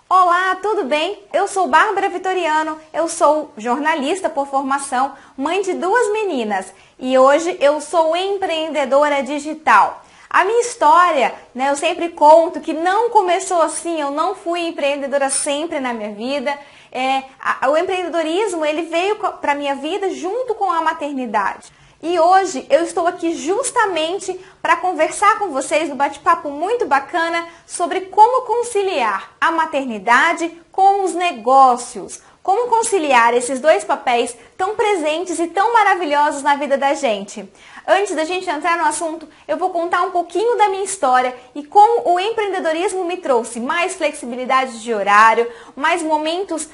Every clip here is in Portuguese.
Olá, tudo bem? Eu sou Bárbara Vitoriano, eu sou jornalista por formação, mãe de duas meninas e hoje eu sou empreendedora digital. A minha história, eu sempre conto que não começou assim, eu não fui empreendedora sempre na minha vida. O empreendedorismo ele veio para a minha vida junto com a maternidade. E hoje eu estou aqui justamente para conversar com vocês no bate-papo muito bacana sobre como conciliar a maternidade com os negócios. Como conciliar esses dois papéis tão presentes e tão maravilhosos na vida da gente. Antes da gente entrar no assunto, eu vou contar um pouquinho da minha história e como o empreendedorismo me trouxe mais flexibilidade de horário, mais momentos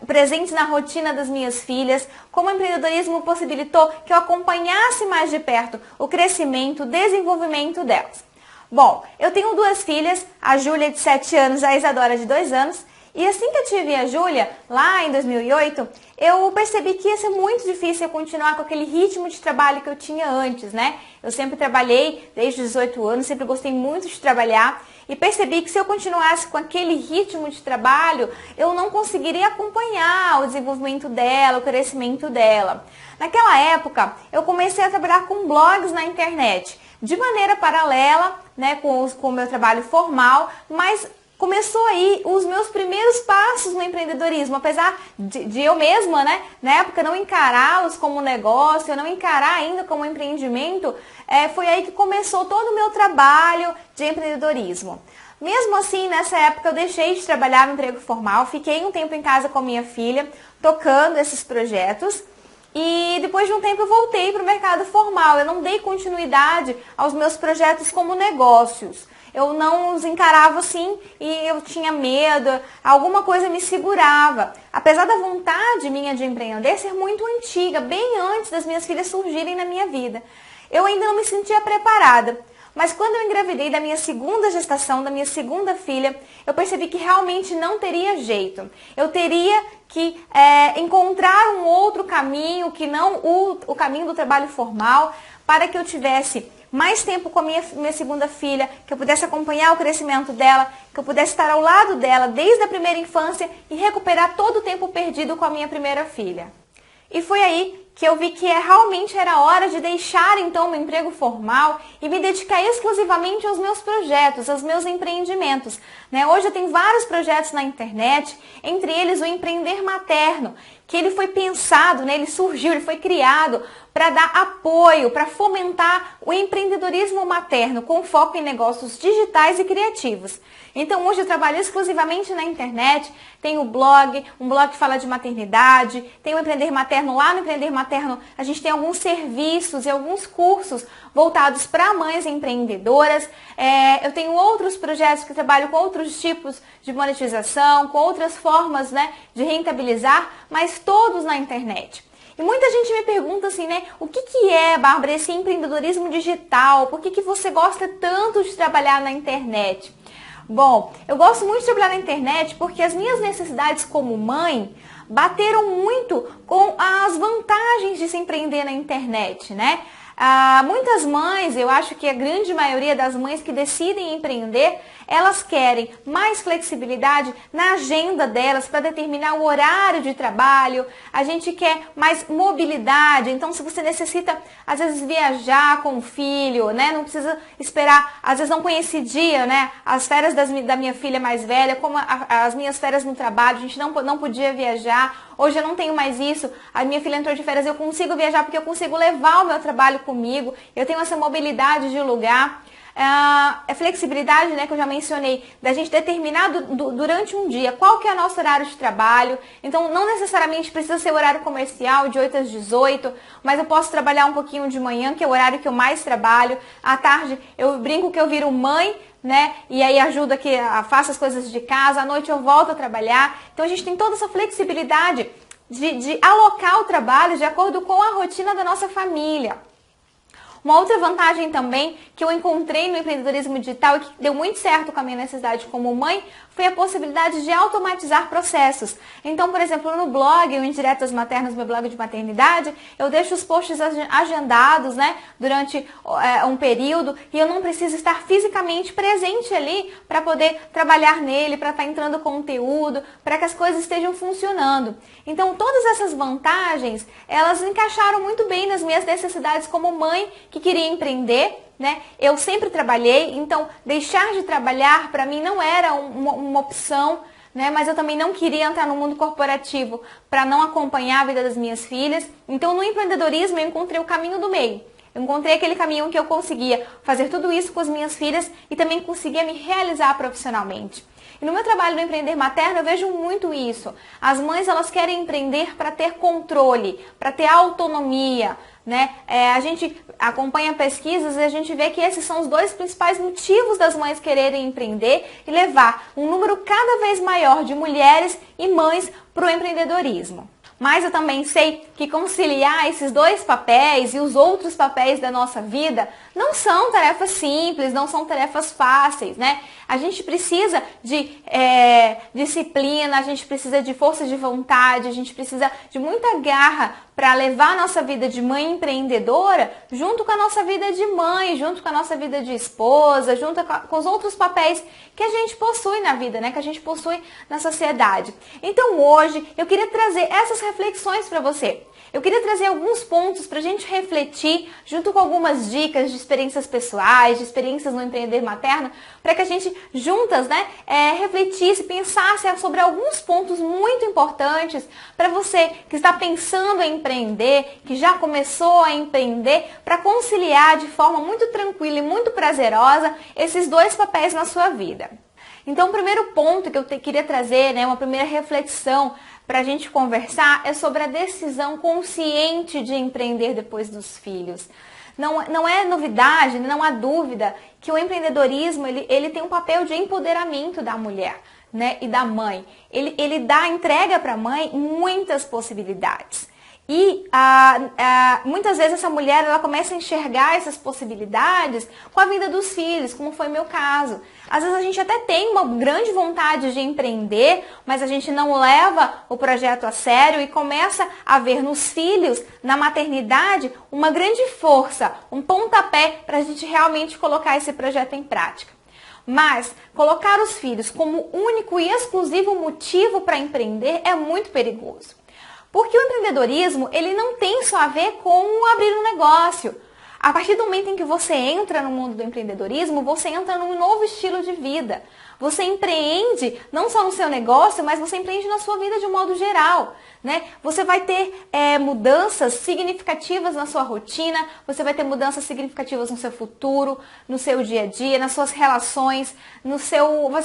presentes na rotina das minhas filhas, como o empreendedorismo possibilitou que eu acompanhasse mais de perto o crescimento, o desenvolvimento delas. Bom, eu tenho duas filhas, a Júlia de 7 anos e a Isadora de 2 anos. E assim que eu tive a Júlia, lá em 2008, eu percebi que ia ser muito difícil eu continuar com aquele ritmo de trabalho que eu tinha antes, né? Eu sempre trabalhei desde os 18 anos, sempre gostei muito de trabalhar e percebi que se eu continuasse com aquele ritmo de trabalho, eu não conseguiria acompanhar o desenvolvimento dela, o crescimento dela. Naquela época, eu comecei a trabalhar com blogs na internet, de maneira paralela, né, com o meu trabalho formal, mas começou aí os meus primeiros passos no empreendedorismo, apesar de eu mesma, né, na época não encará-los como negócio, eu não encarar ainda como empreendimento, foi aí que começou todo o meu trabalho de empreendedorismo. Mesmo assim, nessa época eu deixei de trabalhar no emprego formal, fiquei um tempo em casa com a minha filha, tocando esses projetos. E depois de um tempo eu voltei para o mercado formal, eu não dei continuidade aos meus projetos como negócios. Eu não os encarava assim e eu tinha medo, alguma coisa me segurava. Apesar da vontade minha de empreender ser muito antiga, bem antes das minhas filhas surgirem na minha vida, eu ainda não me sentia preparada. Mas quando eu engravidei da minha segunda gestação, da minha segunda filha, eu percebi que realmente não teria jeito. Eu teria que encontrar um outro caminho, que não o caminho do trabalho formal, para que eu tivesse mais tempo com a minha segunda filha, que eu pudesse acompanhar o crescimento dela, que eu pudesse estar ao lado dela desde a primeira infância e recuperar todo o tempo perdido com a minha primeira filha. E foi aí que eu vi que realmente era hora de deixar então o emprego formal e me dedicar exclusivamente aos meus projetos, aos meus empreendimentos. Hoje eu tenho vários projetos na internet, entre eles o Empreender Materno, que ele foi pensado, ele surgiu, ele foi criado para dar apoio, para fomentar o empreendedorismo materno com foco em negócios digitais e criativos. Então hoje eu trabalho exclusivamente na internet, tenho um blog que fala de maternidade, tem o Empreender Materno. Lá no Empreender Materno a gente tem alguns serviços e alguns cursos voltados para mães empreendedoras. Eu tenho outros projetos que trabalham com outros tipos de monetização, com outras formas de rentabilizar, mas todos na internet. E muita gente me pergunta assim, o que é, Bárbara, esse empreendedorismo digital? Por que você gosta tanto de trabalhar na internet? Bom, eu gosto muito de trabalhar na internet porque as minhas necessidades como mãe bateram muito com as vantagens de se empreender na internet, muitas mães, eu acho que a grande maioria das mães que decidem empreender, elas querem mais flexibilidade na agenda delas para determinar o horário de trabalho, a gente quer mais mobilidade, então se você necessita às vezes viajar com o filho, não precisa esperar, às vezes não coincidia, as férias da minha filha mais velha, como as minhas férias no trabalho, a gente não podia viajar, hoje eu não tenho mais isso, a minha filha entrou de férias, eu consigo viajar porque eu consigo levar o meu trabalho comigo, eu tenho essa mobilidade de lugar. A flexibilidade, que eu já mencionei, da gente determinar durante um dia qual que é o nosso horário de trabalho. Então, não necessariamente precisa ser horário comercial, de 8 às 18, mas eu posso trabalhar um pouquinho de manhã, que é o horário que eu mais trabalho. À tarde, eu brinco que eu viro mãe, e aí ajuda que faço as coisas de casa. À noite, eu volto a trabalhar. Então, a gente tem toda essa flexibilidade de alocar o trabalho de acordo com a rotina da nossa família. Uma outra vantagem também que eu encontrei no empreendedorismo digital e que deu muito certo com a minha necessidade como mãe foi a possibilidade de automatizar processos. Então, por exemplo, no blog, o Indiretas Maternas, meu blog de maternidade, eu deixo os posts agendados, né, durante um período e eu não preciso estar fisicamente presente ali para poder trabalhar nele, para estar entrando conteúdo, para que as coisas estejam funcionando. Então, todas essas vantagens, elas encaixaram muito bem nas minhas necessidades como mãe que queria empreender, né? Eu sempre trabalhei, então deixar de trabalhar para mim não era uma opção, né? Mas eu também não queria entrar no mundo corporativo para não acompanhar a vida das minhas filhas. Então, no empreendedorismo, eu encontrei o caminho do meio. Eu encontrei aquele caminho que eu conseguia fazer tudo isso com as minhas filhas e também conseguia me realizar profissionalmente. E no meu trabalho no Empreender Materno, eu vejo muito isso. As mães, elas querem empreender para ter controle, para ter autonomia, né? A gente acompanha pesquisas e a gente vê que esses são os dois principais motivos das mães quererem empreender e levar um número cada vez maior de mulheres e mães para o empreendedorismo. Mas eu também sei que conciliar esses dois papéis e os outros papéis da nossa vida não são tarefas simples, não são tarefas fáceis, né? A gente precisa de disciplina, a gente precisa de força de vontade, a gente precisa de muita garra para levar a nossa vida de mãe empreendedora junto com a nossa vida de mãe, junto com a nossa vida de esposa, junto com os outros papéis que a gente possui na vida, né? Que a gente possui na sociedade. Então hoje eu queria trazer essas reflexões para você. Eu queria trazer alguns pontos para a gente refletir, junto com algumas dicas de experiências pessoais, de experiências no empreender materno, para que a gente juntas, né, refletisse, pensasse sobre alguns pontos muito importantes para você que está pensando em empreender, que já começou a empreender, para conciliar de forma muito tranquila e muito prazerosa esses dois papéis na sua vida. Então, o primeiro ponto que eu queria trazer, né, uma primeira reflexão para a gente conversar é sobre a decisão consciente de empreender depois dos filhos. Não é novidade, não há dúvida que o empreendedorismo ele tem um papel de empoderamento da mulher, né, e da mãe. Ele entrega para a mãe muitas possibilidades. E muitas vezes essa mulher ela começa a enxergar essas possibilidades com a vida dos filhos, como foi meu caso. Às vezes a gente até tem uma grande vontade de empreender, mas a gente não leva o projeto a sério e começa a ver nos filhos, na maternidade, uma grande força, um pontapé para a gente realmente colocar esse projeto em prática. Mas colocar os filhos como único e exclusivo motivo para empreender é muito perigoso. Porque o empreendedorismo, ele não tem só a ver com abrir um negócio. A partir do momento em que você entra no mundo do empreendedorismo, você entra num novo estilo de vida. Você empreende não só no seu negócio, mas você empreende na sua vida de um modo geral, né? Você vai ter mudanças significativas na sua rotina, você vai ter mudanças significativas no seu futuro, no seu dia a dia, nas suas relações, você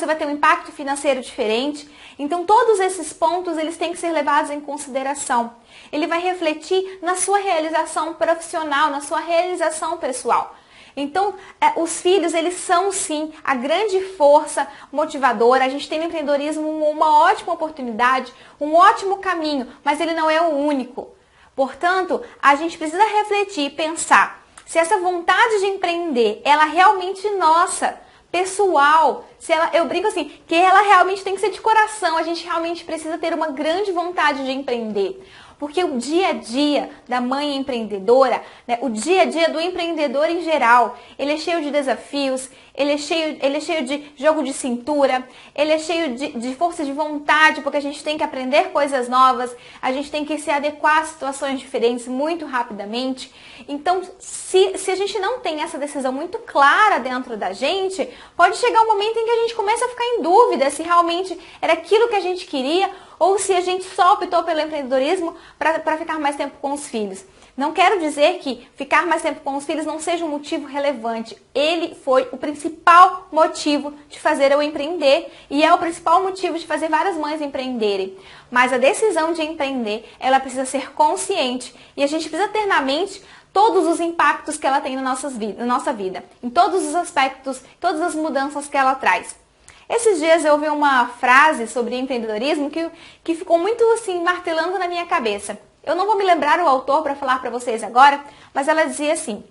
vai ter um impacto financeiro diferente. Então, todos esses pontos, eles têm que ser levados em consideração. Ele vai refletir na sua realização profissional, na sua realização pessoal. Então, os filhos, eles são sim a grande força motivadora. A gente tem no empreendedorismo uma ótima oportunidade, um ótimo caminho, mas ele não é o único. Portanto, a gente precisa refletir e pensar se essa vontade de empreender, ela realmente nossa, pessoal, eu brinco assim, que ela realmente tem que ser de coração, a gente realmente precisa ter uma grande vontade de empreender. Porque o dia a dia da mãe empreendedora, né, o dia a dia do empreendedor em geral, ele é cheio de desafios, ele é cheio de jogo de cintura, ele é cheio de força de vontade, porque a gente tem que aprender coisas novas, a gente tem que se adequar a situações diferentes muito rapidamente. Então, se a gente não tem essa decisão muito clara dentro da gente, pode chegar um momento em que a gente começa a ficar em dúvida se realmente era aquilo que a gente queria ou se a gente só optou pelo empreendedorismo para ficar mais tempo com os filhos. Não quero dizer que ficar mais tempo com os filhos não seja um motivo relevante. Ele foi o principal motivo de fazer eu empreender e é o principal motivo de fazer várias mães empreenderem. Mas a decisão de empreender, ela precisa ser consciente e a gente precisa ter na mente todos os impactos que ela tem na nossa vida, em todos os aspectos, todas as mudanças que ela traz. Esses dias eu ouvi uma frase sobre empreendedorismo que ficou muito assim, martelando na minha cabeça. Eu não vou me lembrar o autor para falar para vocês agora, mas ela dizia assim: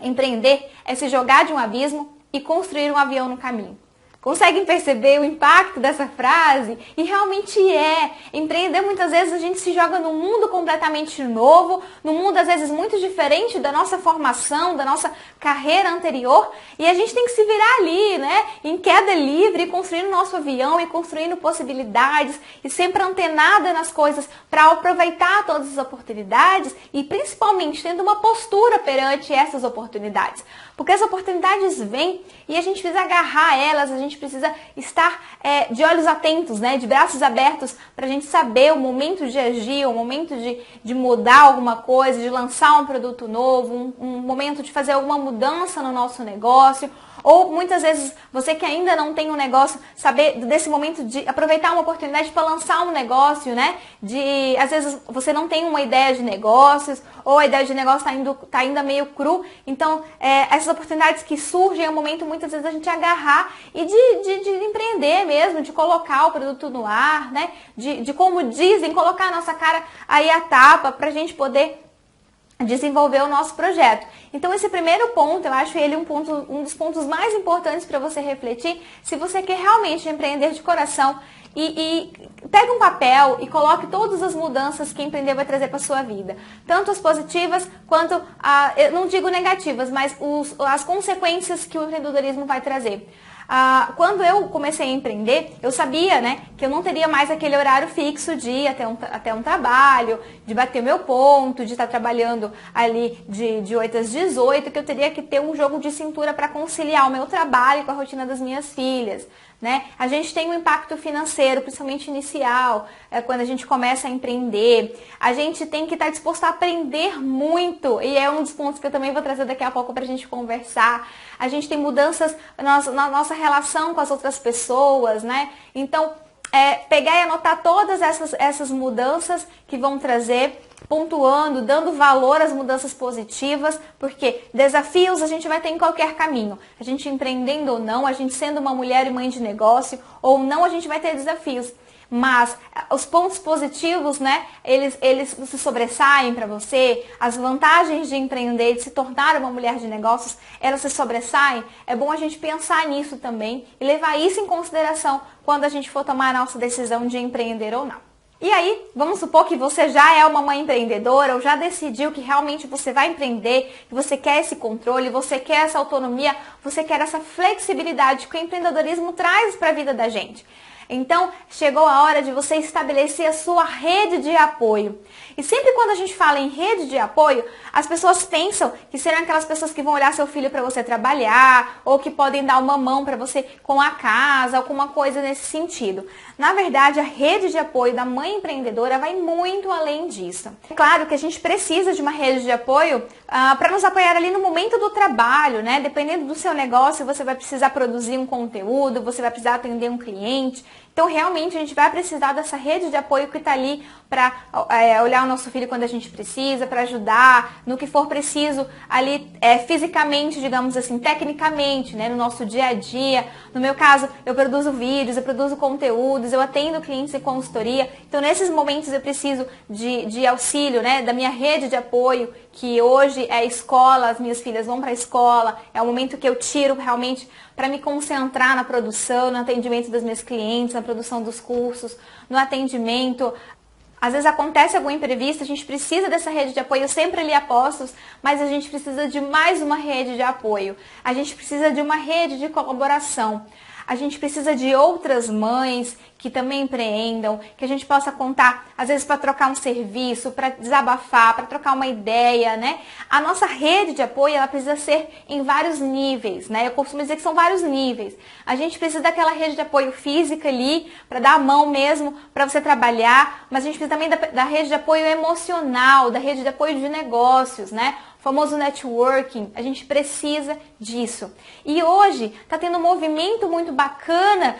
Empreender é se jogar de um abismo e construir um avião no caminho. Conseguem perceber o impacto dessa frase? E realmente é. Empreender, muitas vezes, a gente se joga num mundo completamente novo, num mundo, às vezes, muito diferente da nossa formação, da nossa carreira anterior, e a gente tem que se virar ali, né? Em queda livre, construindo nosso avião e construindo possibilidades, e sempre antenada nas coisas para aproveitar todas as oportunidades e, principalmente, tendo uma postura perante essas oportunidades. Porque as oportunidades vêm e a gente precisa agarrar elas, a gente precisa estar de olhos atentos, né, de braços abertos, para a gente saber o momento de agir, o momento de mudar alguma coisa, de lançar um produto novo, um momento de fazer alguma mudança no nosso negócio. Ou muitas vezes você que ainda não tem um negócio, saber desse momento de aproveitar uma oportunidade para lançar um negócio, né? Às vezes você não tem uma ideia de negócios, ou a ideia de negócio tá ainda meio cru. Então, essas oportunidades que surgem é um momento muitas vezes a gente agarrar e de empreender mesmo, de colocar o produto no ar, né? De como dizem, colocar a nossa cara aí a tapa para a gente poder desenvolver o nosso projeto. Então esse primeiro ponto, eu acho ele um dos pontos mais importantes para você refletir se você quer realmente empreender de coração e pega um papel e coloque todas as mudanças que empreender vai trazer para a sua vida. Tanto as positivas quanto, eu não digo negativas, mas as consequências que o empreendedorismo vai trazer. Quando eu comecei a empreender, eu sabia, né, que eu não teria mais aquele horário fixo de ir até um trabalho, de bater meu ponto, de estar trabalhando ali de 8 às 18, que eu teria que ter um jogo de cintura para conciliar o meu trabalho com a rotina das minhas filhas. Né? A gente tem um impacto financeiro, principalmente inicial, quando a gente começa a empreender. A gente tem que estar disposto a aprender muito, e é um dos pontos que eu também vou trazer daqui a pouco para a gente conversar. A gente tem mudanças na nossa relação com as outras pessoas, né? Então, pegar e anotar todas essas mudanças que vão trazer, pontuando, dando valor às mudanças positivas, porque desafios a gente vai ter em qualquer caminho. A gente empreendendo ou não, a gente sendo uma mulher e mãe de negócio ou não, a gente vai ter desafios. Mas os pontos positivos, né, eles se sobressaem para você, as vantagens de empreender, de se tornar uma mulher de negócios, elas se sobressaem. É bom a gente pensar nisso também e levar isso em consideração quando a gente for tomar a nossa decisão de empreender ou não. E aí, vamos supor que você já é uma mãe empreendedora ou já decidiu que realmente você vai empreender, que você quer esse controle, você quer essa autonomia, você quer essa flexibilidade que o empreendedorismo traz para a vida da gente. Então, chegou a hora de você estabelecer a sua rede de apoio. E sempre quando a gente fala em rede de apoio, as pessoas pensam que serão aquelas pessoas que vão olhar seu filho para você trabalhar, ou que podem dar uma mão para você com a casa, alguma coisa nesse sentido. Na verdade, a rede de apoio da mãe empreendedora vai muito além disso. É claro que a gente precisa de uma rede de apoio para nos apoiar ali no momento do trabalho, né? Dependendo do seu negócio, você vai precisar produzir um conteúdo, você vai precisar atender um cliente. Então, realmente, a gente vai precisar dessa rede de apoio que está ali para olhar o nosso filho quando a gente precisa, para ajudar no que for preciso ali fisicamente, digamos assim, tecnicamente, né, no nosso dia a dia. No meu caso, eu produzo vídeos, eu produzo conteúdos, eu atendo clientes em consultoria. Então, nesses momentos, eu preciso de auxílio, né, da minha rede de apoio, que hoje é a escola, as minhas filhas vão para a escola, é o momento que eu tiro realmente para me concentrar na produção, no atendimento das minhas clientes, na produção dos cursos, no atendimento. Às vezes acontece algum imprevisto, a gente precisa dessa rede de apoio, eu sempre li apostos, mas a gente precisa de mais uma rede de apoio. A gente precisa de uma rede de colaboração. A gente precisa de outras mães que também empreendam, que a gente possa contar, às vezes, para trocar um serviço, para desabafar, para trocar uma ideia, né? A nossa rede de apoio, ela precisa ser em vários níveis, né? Eu costumo dizer que são vários níveis. A gente precisa daquela rede de apoio física ali, para dar a mão mesmo, para você trabalhar, mas a gente precisa também da rede de apoio emocional, da rede de apoio de negócios, né? Famoso networking, a gente precisa disso. E hoje está tendo um movimento muito bacana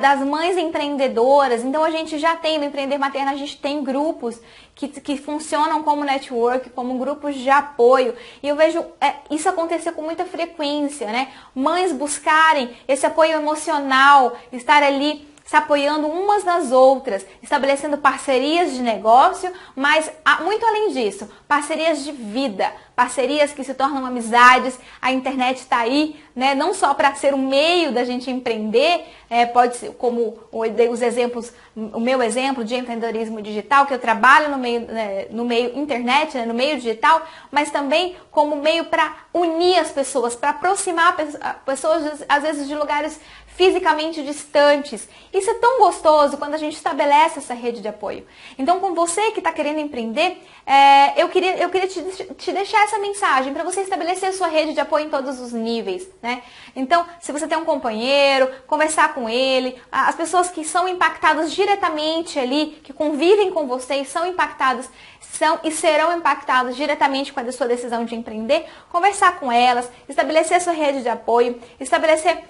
das mães empreendedoras. Então a gente já tem no Empreender Materno, a gente tem grupos que funcionam como network, como grupos de apoio. E eu vejo isso acontecer com muita frequência, né? Mães buscarem esse apoio emocional, estar ali se apoiando umas nas outras, estabelecendo parcerias de negócio, mas muito além disso, parcerias de vida, parcerias que se tornam amizades. A internet está aí, né, não só para ser um meio da gente empreender, pode ser como os exemplos, o meu exemplo de empreendedorismo digital, que eu trabalho no meio internet, né, no meio digital, mas também como meio para unir as pessoas, para aproximar pessoas, às vezes, de lugares fisicamente distantes. Isso é tão gostoso quando a gente estabelece essa rede de apoio. Então, com você que está querendo empreender, eu queria te deixar essa mensagem para você estabelecer a sua rede de apoio em todos os níveis, né? Então, se você tem um companheiro, conversar com ele, as pessoas que são impactadas diretamente ali, que convivem com você e são impactadas, e serão impactadas diretamente com a sua decisão de empreender, conversar com elas, estabelecer a sua rede de apoio, estabelecer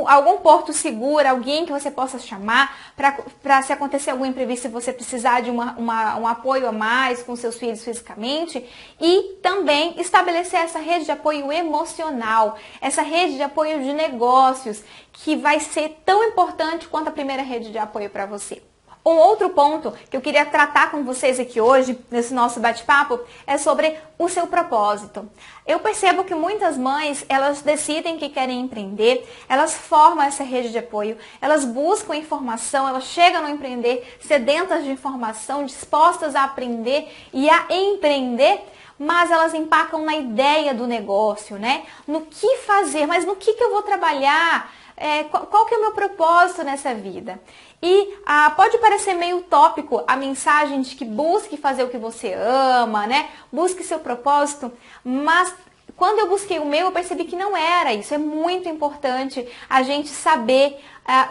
algum porto seguro, alguém que você possa chamar para se acontecer algum imprevisto, se você precisar de um apoio a mais com seus filhos fisicamente, e também estabelecer essa rede de apoio emocional, essa rede de apoio de negócios, que vai ser tão importante quanto a primeira rede de apoio para você. Um outro ponto que eu queria tratar com vocês aqui hoje, nesse nosso bate-papo, é sobre o seu propósito. Eu percebo que muitas mães, elas decidem que querem empreender, elas formam essa rede de apoio, elas buscam informação, elas chegam no empreender sedentas de informação, dispostas a aprender e a empreender, mas elas empacam na ideia do negócio, né? No que fazer, mas no que eu vou trabalhar? Qual que é o meu propósito nessa vida? E pode parecer meio utópico a mensagem de que busque fazer o que você ama, né? Busque seu propósito, mas quando eu busquei o meu, eu percebi que não era isso. É muito importante a gente saber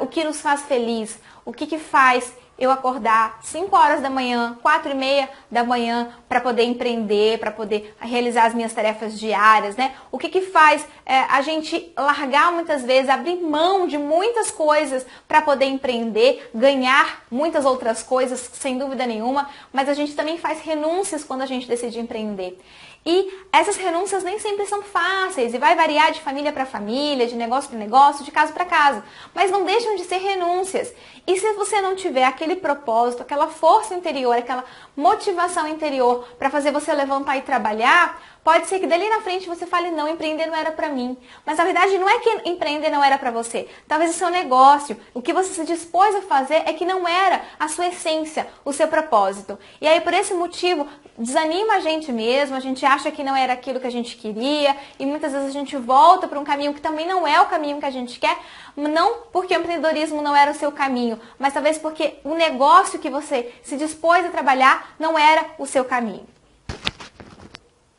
o que nos faz feliz, o que faz eu acordar 5 horas da manhã, 4:30 da manhã, para poder empreender, para poder realizar as minhas tarefas diárias, né? O que faz a gente largar muitas vezes, abrir mão de muitas coisas para poder empreender, ganhar muitas outras coisas, sem dúvida nenhuma, mas a gente também faz renúncias quando a gente decide empreender. E essas renúncias nem sempre são fáceis e vai variar de família para família, de negócio para negócio, de casa para casa, mas não deixam de ser renúncias. E se você não tiver aquele propósito, aquela força interior, aquela motivação interior para fazer você levantar e trabalhar, pode ser que dali na frente você fale, não, empreender não era para mim. Mas na verdade não é que empreender não era para você. Talvez o seu negócio, o que você se dispôs a fazer é que não era a sua essência, o seu propósito. E aí por esse motivo desanima a gente mesmo, a gente acha que não era aquilo que a gente queria e muitas vezes a gente volta para um caminho que também não é o caminho que a gente quer, não porque o empreendedorismo não era o seu caminho, mas talvez porque o negócio que você se dispôs a trabalhar não era o seu caminho.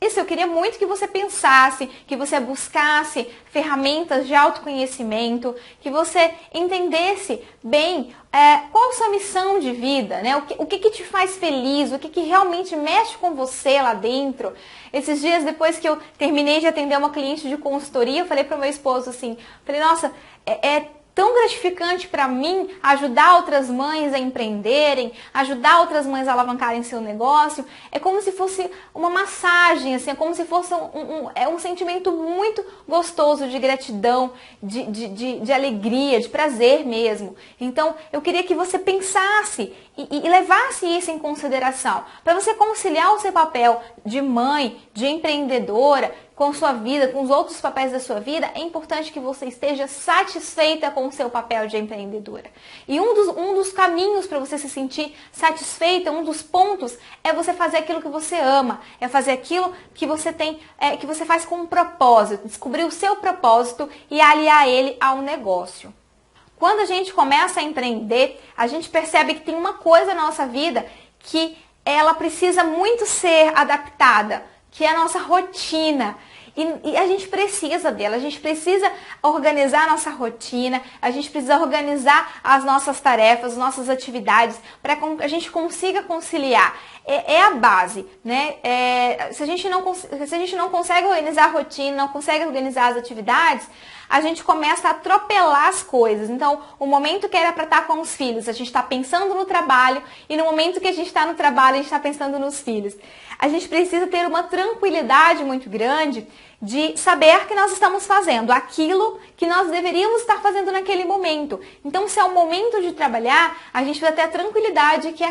Isso, eu queria muito que você pensasse, que você buscasse ferramentas de autoconhecimento, que você entendesse bem qual a sua missão de vida, né? O que te faz feliz, o que realmente mexe com você lá dentro. Esses dias, depois que eu terminei de atender uma cliente de consultoria, eu falei para o meu esposo assim, falei, nossa, é tão gratificante para mim ajudar outras mães a empreenderem, ajudar outras mães a alavancarem seu negócio. É como se fosse uma massagem, assim, é como se fosse um sentimento muito gostoso de gratidão, de alegria, de prazer mesmo. Então, eu queria que você pensasse e levasse isso em consideração, para você conciliar o seu papel de mãe, de empreendedora, com sua vida, com os outros papéis da sua vida. É importante que você esteja satisfeita com o seu papel de empreendedora. E um dos caminhos para você se sentir satisfeita, um dos pontos, é você fazer aquilo que você ama, é fazer aquilo que você tem, que você faz com um propósito, descobrir o seu propósito e aliar ele ao negócio. Quando a gente começa a empreender, a gente percebe que tem uma coisa na nossa vida que ela precisa muito ser adaptada, que é a nossa rotina. E a gente precisa dela, a gente precisa organizar a nossa rotina, a gente precisa organizar as nossas tarefas, as nossas atividades, para que a gente consiga conciliar. É a base, né? Se a gente não consegue organizar a rotina, não consegue organizar as atividades, a gente começa a atropelar as coisas. Então, o momento que era para estar com os filhos, a gente está pensando no trabalho, e no momento que a gente está no trabalho, a gente está pensando nos filhos. A gente precisa ter uma tranquilidade muito grande de saber que nós estamos fazendo aquilo que nós deveríamos estar fazendo naquele momento. Então, se é o momento de trabalhar, a gente vai ter a tranquilidade que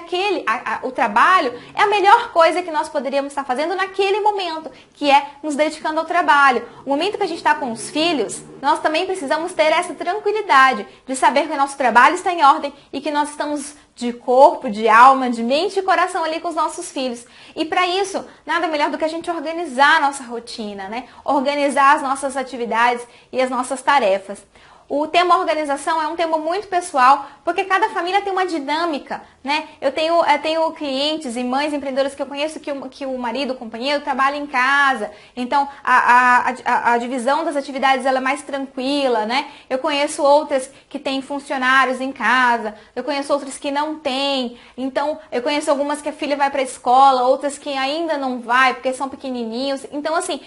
o trabalho é a melhor coisa que nós poderíamos estar fazendo naquele momento, que é nos dedicando ao trabalho. O momento que a gente está com os filhos, nós também precisamos ter essa tranquilidade de saber que o nosso trabalho está em ordem e que nós estamos de corpo, de alma, de mente e coração ali com os nossos filhos. E para isso, nada melhor do que a gente organizar a nossa rotina, né? Organizar as nossas atividades e as nossas tarefas. O tema organização é um tema muito pessoal, porque cada família tem uma dinâmica, né? Eu tenho clientes e mães empreendedoras que eu conheço que o marido, o companheiro, trabalha em casa. Então, a divisão das atividades ela é mais tranquila, né? Eu conheço outras que têm funcionários em casa. Eu conheço outras que não têm. Então, eu conheço algumas que a filha vai para a escola, outras que ainda não vai, porque são pequenininhos. Então, assim,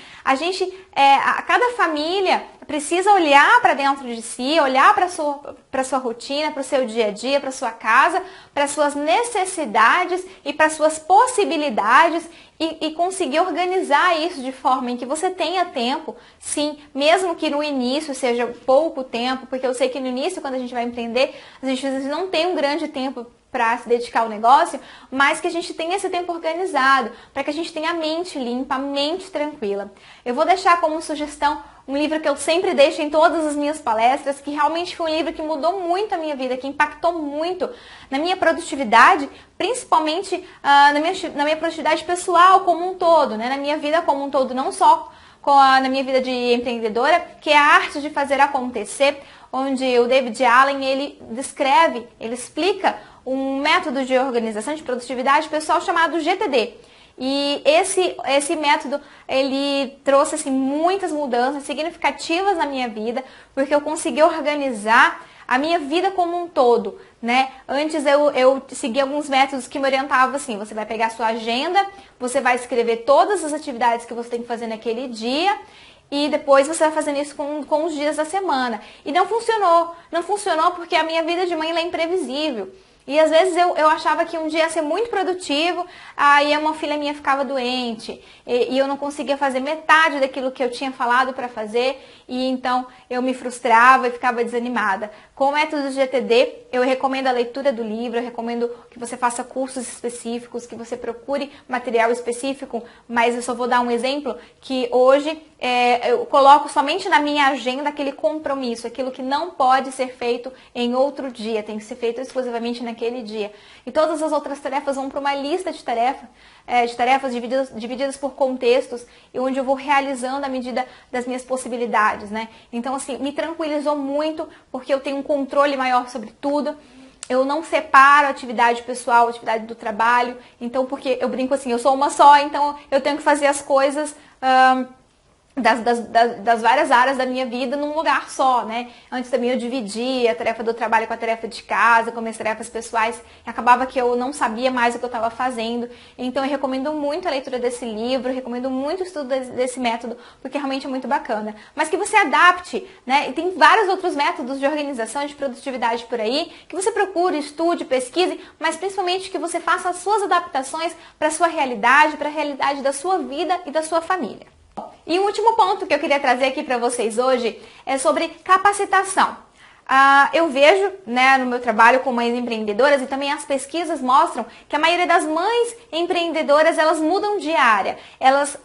cada família precisa olhar para dentro de si, olhar para sua rotina, para o seu dia a dia, para sua casa, para suas necessidades e para suas possibilidades e conseguir organizar isso de forma em que você tenha tempo, sim, mesmo que no início seja pouco tempo, porque eu sei que no início, quando a gente vai empreender, a gente às vezes não tem um grande tempo para se dedicar ao negócio, mas que a gente tenha esse tempo organizado, para que a gente tenha a mente limpa, a mente tranquila. Eu vou deixar como sugestão um livro que eu sempre deixo em todas as minhas palestras, que realmente foi um livro que mudou muito a minha vida, que impactou muito na minha produtividade, principalmente na minha produtividade pessoal como um todo, né? Na minha vida como um todo, não só na minha vida de empreendedora, que é a arte de fazer acontecer, onde o David Allen, ele explica um método de organização de produtividade pessoal chamado GTD. E esse método, ele trouxe assim, muitas mudanças significativas na minha vida, porque eu consegui organizar a minha vida como um todo, né? Antes eu seguia alguns métodos que me orientavam assim, você vai pegar a sua agenda, você vai escrever todas as atividades que você tem que fazer naquele dia, e depois você vai fazendo isso com os dias da semana. E não funcionou. Não funcionou porque a minha vida de mãe ela é imprevisível. E às vezes eu achava que um dia ia ser muito produtivo, aí uma filha minha ficava doente e eu não conseguia fazer metade daquilo que eu tinha falado para fazer e então eu me frustrava e ficava desanimada. Com o método GTD, eu recomendo a leitura do livro, eu recomendo que você faça cursos específicos, que você procure material específico, mas eu só vou dar um exemplo que hoje eu coloco somente na minha agenda aquele compromisso, aquilo que não pode ser feito em outro dia, tem que ser feito exclusivamente naquele dia. E todas as outras tarefas vão para uma lista de tarefas divididas por contextos, e onde eu vou realizando à medida das minhas possibilidades, né? Então, assim, me tranquilizou muito, porque eu tenho um controle maior sobre tudo. Eu não separo a atividade pessoal, a atividade do trabalho. Então, porque eu brinco assim, eu sou uma só, então eu tenho que fazer as coisas das várias áreas da minha vida num lugar só, né? Antes também eu dividia a tarefa do trabalho com a tarefa de casa, com minhas tarefas pessoais, e acabava que eu não sabia mais o que eu estava fazendo. Então eu recomendo muito a leitura desse livro, recomendo muito o estudo desse método, porque realmente é muito bacana. Mas que você adapte, né? E tem vários outros métodos de organização e de produtividade por aí, que você procure, estude, pesquise, mas principalmente que você faça as suas adaptações para a sua realidade, para a realidade da sua vida e da sua família. E o último ponto que eu queria trazer aqui para vocês hoje é sobre capacitação. Eu vejo, né, no meu trabalho com mães empreendedoras, e também as pesquisas mostram que a maioria das mães empreendedoras, elas mudam de área. Elas,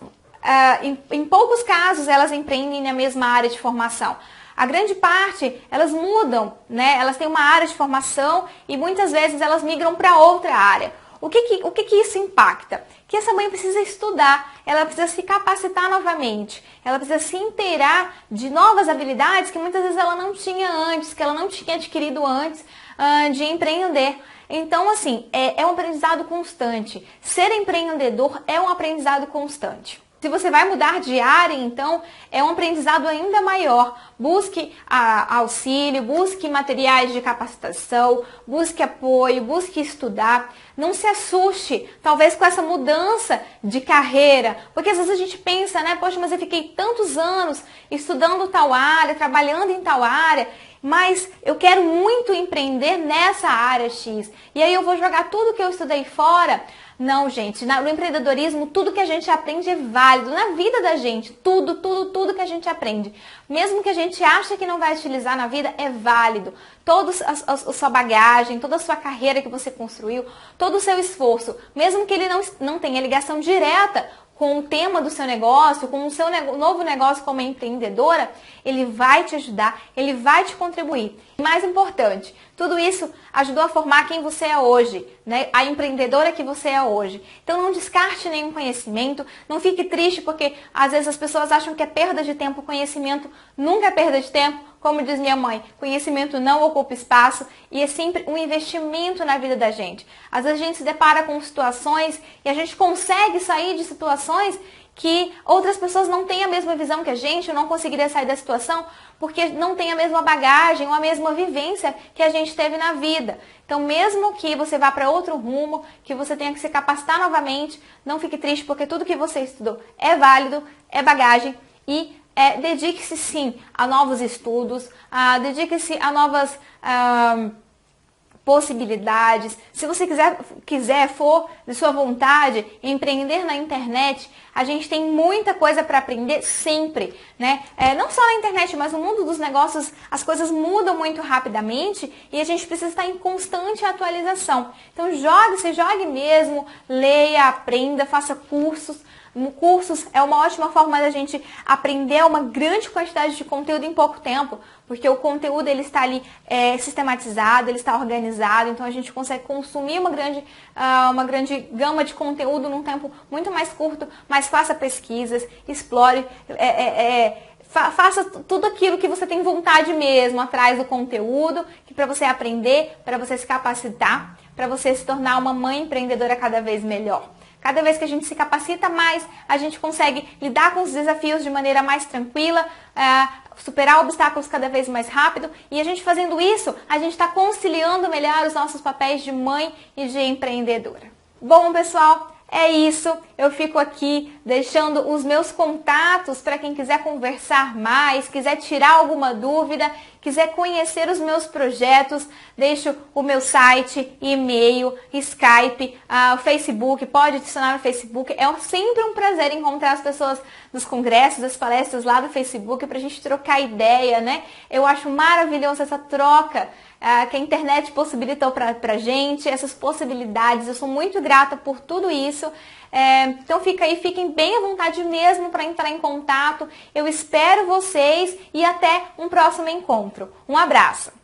em poucos casos, elas empreendem na mesma área de formação. A grande parte, elas mudam, né? Elas têm uma área de formação e muitas vezes elas migram para outra área. O que isso impacta? Que essa mãe precisa estudar, ela precisa se capacitar novamente, ela precisa se inteirar de novas habilidades que muitas vezes ela não tinha antes, que ela não tinha adquirido antes de empreender. Então, assim, é um aprendizado constante. Ser empreendedor é um aprendizado constante. Se você vai mudar de área, então, é um aprendizado ainda maior. Busque auxílio, busque materiais de capacitação, busque apoio, busque estudar. Não se assuste, talvez, com essa mudança de carreira. Porque às vezes a gente pensa, né? Poxa, mas eu fiquei tantos anos estudando tal área, trabalhando em tal área. mas eu quero muito empreender nessa área X. E aí eu vou jogar tudo que eu estudei fora. Não, gente, no empreendedorismo, tudo que a gente aprende é válido. Na vida da gente, tudo que a gente aprende. Mesmo que a gente ache que não vai utilizar na vida, é válido. Toda a sua bagagem, toda a sua carreira que você construiu, todo o seu esforço, mesmo que ele não tenha ligação direta com o tema do seu negócio, com o seu novo negócio como empreendedora, ele vai te ajudar, ele vai te contribuir. E mais importante, tudo isso ajudou a formar quem você é hoje, né? A empreendedora que você é hoje. Então não descarte nenhum conhecimento, não fique triste porque às vezes as pessoas acham que é perda de tempo. Conhecimento nunca é perda de tempo. Como diz minha mãe, conhecimento não ocupa espaço e é sempre um investimento na vida da gente. Às vezes a gente se depara com situações e a gente consegue sair de situações que outras pessoas não têm a mesma visão que a gente, ou não conseguiria sair da situação porque não tem a mesma bagagem ou a mesma vivência que a gente teve na vida. Então, mesmo que você vá para outro rumo, que você tenha que se capacitar novamente, não fique triste porque tudo que você estudou é válido, é bagagem e dedique-se sim a novos estudos, dedique-se a novas possibilidades. Se você for de sua vontade empreender na internet, a gente tem muita coisa para aprender sempre, né? Não só na internet, mas no mundo dos negócios as coisas mudam muito rapidamente e a gente precisa estar em constante atualização. Então jogue mesmo, leia, aprenda, faça cursos. Cursos é uma ótima forma da gente aprender uma grande quantidade de conteúdo em pouco tempo, porque o conteúdo ele está ali sistematizado, ele está organizado, então a gente consegue consumir uma grande gama de conteúdo num tempo muito mais curto, mas faça pesquisas, explore, faça tudo aquilo que você tem vontade mesmo atrás do conteúdo, que para você aprender, para você se capacitar, para você se tornar uma mãe empreendedora cada vez melhor. Cada vez que a gente se capacita mais, a gente consegue lidar com os desafios de maneira mais tranquila, superar obstáculos cada vez mais rápido. E a gente fazendo isso, a gente está conciliando melhor os nossos papéis de mãe e de empreendedora. Bom, pessoal, é isso. Eu fico aqui deixando os meus contatos para quem quiser conversar mais, quiser tirar alguma dúvida, quiser conhecer os meus projetos. Deixo o meu site, e-mail, Skype, o Facebook, pode adicionar no Facebook. É sempre um prazer encontrar as pessoas dos congressos, das palestras lá do Facebook para a gente trocar ideia, né? Eu acho maravilhoso essa troca que a internet possibilitou pra gente, essas possibilidades. Eu sou muito grata por tudo isso. Então fiquem bem à vontade mesmo para entrar em contato. Eu espero vocês e até um próximo encontro. Um abraço!